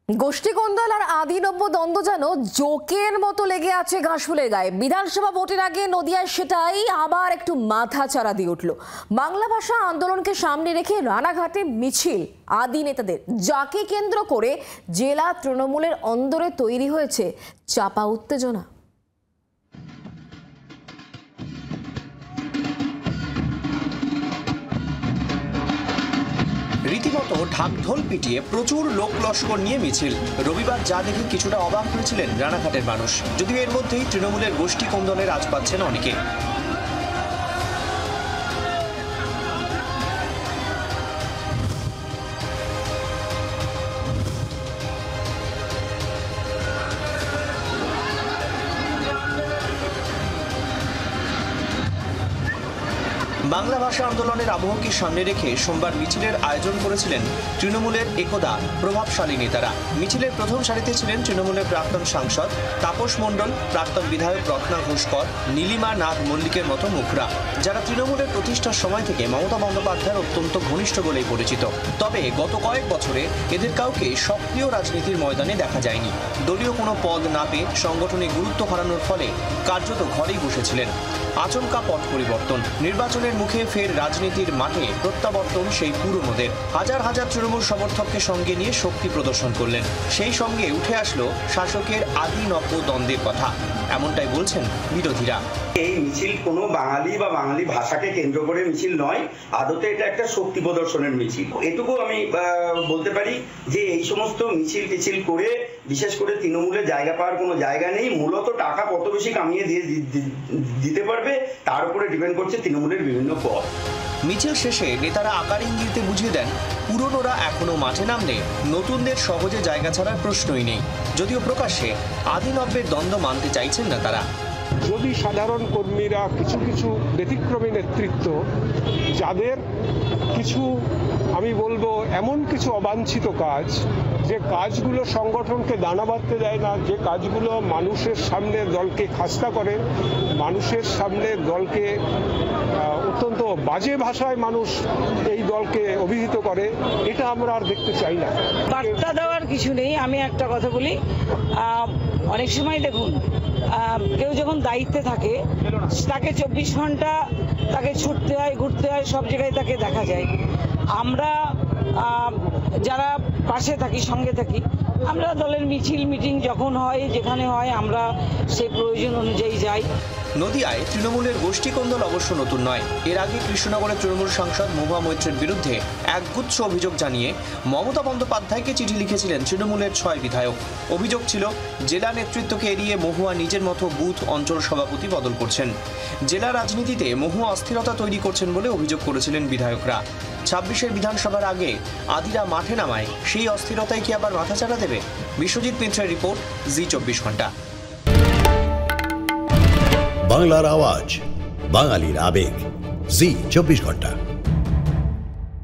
গোষ্ঠী কোন্দল আর আদি নব্য দ্বন্দ্ব যেন জোকের মতো লেগে আছে ঘাসফুলের গায়ে। বিধানসভা ভোটের আগে নদিয়ায় সেটাই আবার একটু মাথা চাড়া দিয়ে উঠল। বাংলা ভাষা আন্দোলনকে সামনে রেখে রানাঘাটে মিছিল আদি নেতাদের, যাকে কেন্দ্র করে জেলা তৃণমূলের অন্দরে তৈরি হয়েছে চাপা উত্তেজনা। রীতিমতো ঢাকঢোল পিটিয়ে প্রচুর লোক লস্কর নিয়ে মিছিল। রবিবার যা দেখে কিছুটা অবাক হয়েছিলেন রানাঘাটের মানুষ, যদিও এর মধ্যেই তৃণমূলের গোষ্ঠী কোন্দলের আজ পাচ্ছেন অনেকে। বাংলা ভাষা আন্দোলনের আবহকে সামনে রেখে সোমবার মিছিলের আয়োজন করেছিলেন তৃণমূলের একদা প্রভাবশালী নেতারা। মিছিলের প্রথম সারিতে ছিলেন তৃণমূলের প্রাক্তন সাংসদ তাপস মণ্ডল, প্রাক্তন বিধায়ক রত্না ঘোষকর, নীলিমা নাগ মল্লিকের মতো মুখরা, যারা তৃণমূলের প্রতিষ্ঠার সময় থেকে মমতা বন্দ্যোপাধ্যায়ের অত্যন্ত ঘনিষ্ঠ বলেই পরিচিত। তবে গত কয়েক বছরে এদের কাউকে সক্রিয় রাজনীতির ময়দানে দেখা যায়নি। দলীয় কোনো পদ না পেয়ে সংগঠনে গুরুত্ব হারানোর ফলে কার্যত ঘরেই বসেছিলেন। আচমকা পথ পরিবর্তন, নির্বাচনের মুখে ফের রাজনীতির মাঠে প্রত্যাবর্তন সেই পুরনোদের। হাজার হাজার তৃণমূল সমর্থককে সঙ্গে নিয়ে শক্তি প্রদর্শন করলেন। সেই সঙ্গে উঠে আসলো শাসকের আদি নব্য দ্বন্দ্বের কথা, এমনটাই বলছেন বিরোধীরা। এই মিছিল কোনো বাঙালি বা বাঙালি ভাষাকে কেন্দ্র করে মিছিল নয়, আদতে এটা একটা শক্তি প্রদর্শনের মিছিল। এটুকু আমি বলতে পারি যে এই সমস্ত মিছিল টিছিল করে বিশেষ করে তৃণমূলের জায়গা পাওয়ার কোনো জায়গা নেই। মূলত টাকা কত বেশি কামিয়ে দিতে পারবে তার উপরে ডিপেন্ড করছে তৃণমূলের বিভিন্ন পদ। মিছিল শেষে নেতারা আকার ইঙ্গিতে বুঝিয়ে দেন পুরনোরা এখনো মাঠে নামলে নতুনদের সহজে জায়গা ছাড়ার প্রশ্নই নেই, যদিও প্রকাশ্যে আদি নব্যের দ্বন্দ্ব মানতে চাইছেন না তারা। যদি সাধারণ কর্মীরা কিছু কিছু ব্যতিক্রমী নেতৃত্ব, যাদের কিছু আমি বলবো এমন কিছু অবাঞ্ছিত কাজ, যে কাজগুলো সংগঠনকে দানা বাঁধতে দেয় না, যে কাজগুলো মানুষের সামনে দলকে খাস্তা করে, মানুষের সামনে দলকে অত্যন্ত বাজে ভাষায় মানুষ এই দলকে অভিহিত করে, এটা আমরা আর দেখতে চাই না। বার্তা দেওয়ার কিছু নেই। আমি একটা কথা বলি, অনেক সময় দেখুন কেউ যখন দায়িত্বে থাকে তাকে 24 ঘন্টা তাকে ছুটতে হয়, ঘুরতে হয়, সব জায়গায় তাকে দেখা যায়। আমরা যারা পাশে থাকি, সঙ্গে থাকি, আমরা দলের মিছিল মিটিং যখন হয়, যেখানে হয়, আমরা সেই প্রয়োজন অনুযায়ী যাই। নদিয়ায় তৃণমূলের গোষ্ঠী কোন্দল অবশ্য নতুন নয়। এর আগে কৃষ্ণনগরের তৃণমূল সাংসদ মহুয়া মৈত্রের বিরুদ্ধে একগুচ্ছ অভিযোগ জানিয়ে মমতা বন্দ্যোপাধ্যায়কে চিঠি লিখেছিলেন তৃণমূলের 6 বিধায়ক। অভিযোগ ছিল জেলা নেতৃত্বকে এড়িয়ে মহুয়া নিজের মতো বুথ অঞ্চল সভাপতি বদল করছেন। জেলা রাজনীতিতে মহুয়া অস্থিরতা তৈরি করছেন বলে অভিযোগ করেছিলেন বিধায়করা। 26-এর বিধানসভার আগে আদিরা মাঠে নামায় সেই অস্থিরতায় কি আবার মাথাচাড়া দেবে? বিশ্বজিৎ মিত্রের রিপোর্ট, জি 24 ঘন্টা। বাংলার আওয়াজ, বাঙালির আবেগ, জি 24 ঘন্টা।